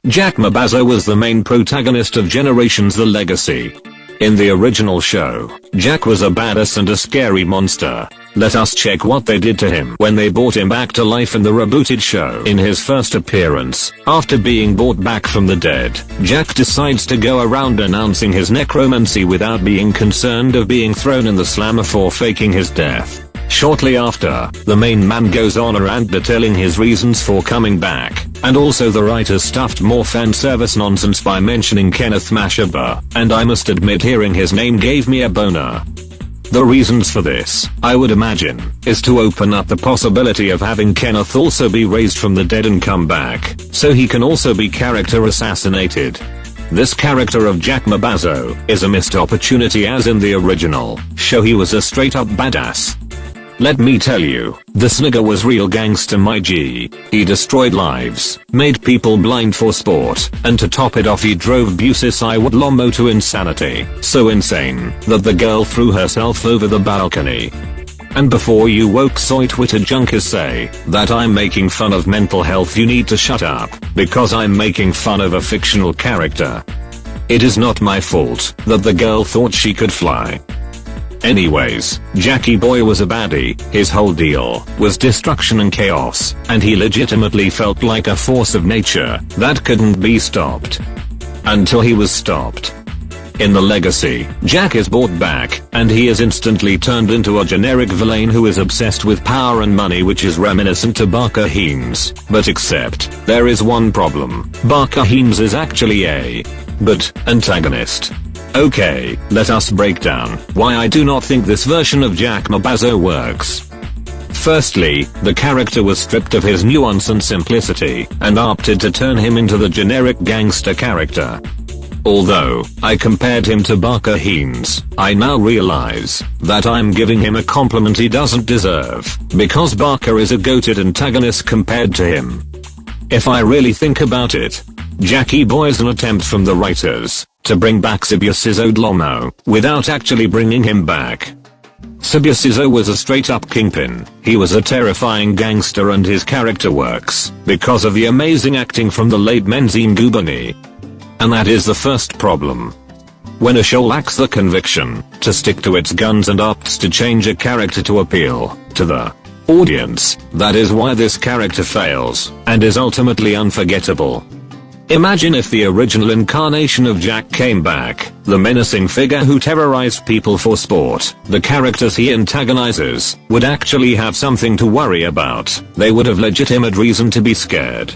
Jack Mabaso was the main protagonist of Generations: The Legacy. In the original show, Jack was a badass and a scary monster. Let us check what they did to him when they brought him back to life in the rebooted show. In his first appearance, after being brought back from the dead, Jack decides to go around announcing his necromancy without being concerned of being thrown in the slammer for faking his death. Shortly after, the main man goes on a rant detailing his reasons for coming back, and also the writers stuffed more fan service nonsense by mentioning Kenneth Mashaba, and I must admit hearing his name gave me a boner. The reasons for this, I would imagine, is to open up the possibility of having Kenneth also be raised from the dead and come back, so he can also be character assassinated. This character of Jack Mabaso is a missed opportunity, as in the original show he was a straight up badass. Let me tell you, this nigga was real gangster, my G. He destroyed lives, made people blind for sport, and to top it off he drove Busis Iwood Lomo to insanity, so insane that the girl threw herself over the balcony. And before you woke soy Twitter junkers say that I'm making fun of mental health, you need to shut up, because I'm making fun of a fictional character. It is not my fault that the girl thought she could fly. Anyways, Jackie Boy was a baddie, his whole deal was destruction and chaos, and he legitimately felt like a force of nature that couldn't be stopped. Until he was stopped. In the Legacy, Jack is brought back, and he is instantly turned into a generic villain who is obsessed with power and money, which is reminiscent to Barker Heems, but except, there is one problem. Barker Heems is actually a antagonist. Okay, let us break down why I do not think this version of Jack Mabaso works. Firstly, the character was stripped of his nuance and simplicity, and opted to turn him into the generic gangster character. Although I compared him to Barker Heems, I now realize that I'm giving him a compliment he doesn't deserve, because Barker is a goated antagonist compared to him. If I really think about it, Jackie Boy is an attempt from the writers to bring back Sibusiso Lomo without actually bringing him back. Sibusiso was a straight up kingpin. He was a terrifying gangster, and his character works because of the amazing acting from the late Menzime Gubani. And that is the first problem. When a show lacks the conviction to stick to its guns and opts to change a character to appeal to the audience, that is why this character fails and is ultimately unforgettable. Imagine if the original incarnation of Jack came back, the menacing figure who terrorized people for sport. The characters he antagonizes would actually have something to worry about. They would have legitimate reason to be scared.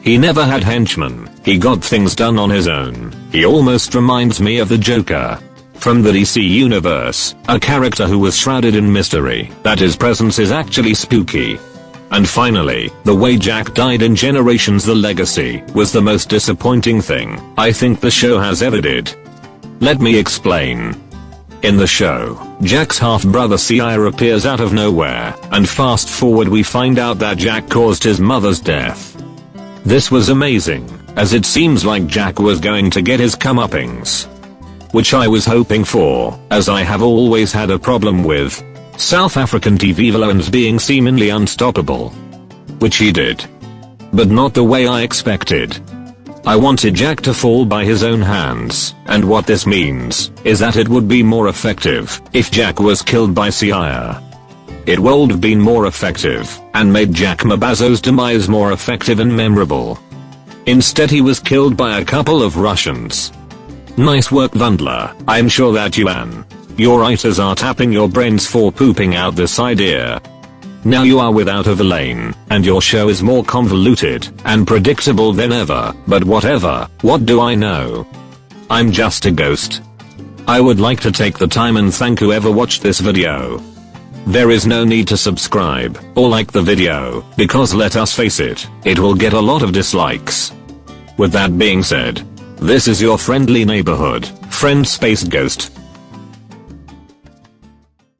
He never had henchmen, he got things done on his own. He almost reminds me of the Joker from the DC universe, a character who was shrouded in mystery, that his presence is actually spooky. And finally, the way Jack died in Generations: The Legacy was the most disappointing thing I think the show has ever did. Let me explain. In the show, Jack's half-brother Sire appears out of nowhere, and fast forward we find out that Jack caused his mother's death. This was amazing, as it seems like Jack was going to get his comeuppings. Which I was hoping for, as I have always had a problem with South African TV villains being seemingly unstoppable. Which he did. But not the way I expected. I wanted Jack to fall by his own hands, and what this means is that it would be more effective if Jack was killed by Sire. It would have been more effective, and made Jack Mabaso's demise more effective and memorable. Instead he was killed by a couple of Russians. Nice work, Wundler. I'm sure that your writers are tapping your brains for pooping out this idea. Now you are without a villain, and your show is more convoluted and predictable than ever, but whatever, what do I know? I'm just a ghost. I would like to take the time and thank whoever watched this video. There is no need to subscribe or like the video, because let us face it, it will get a lot of dislikes. With that being said, this is your friendly neighborhood friend Space Ghost.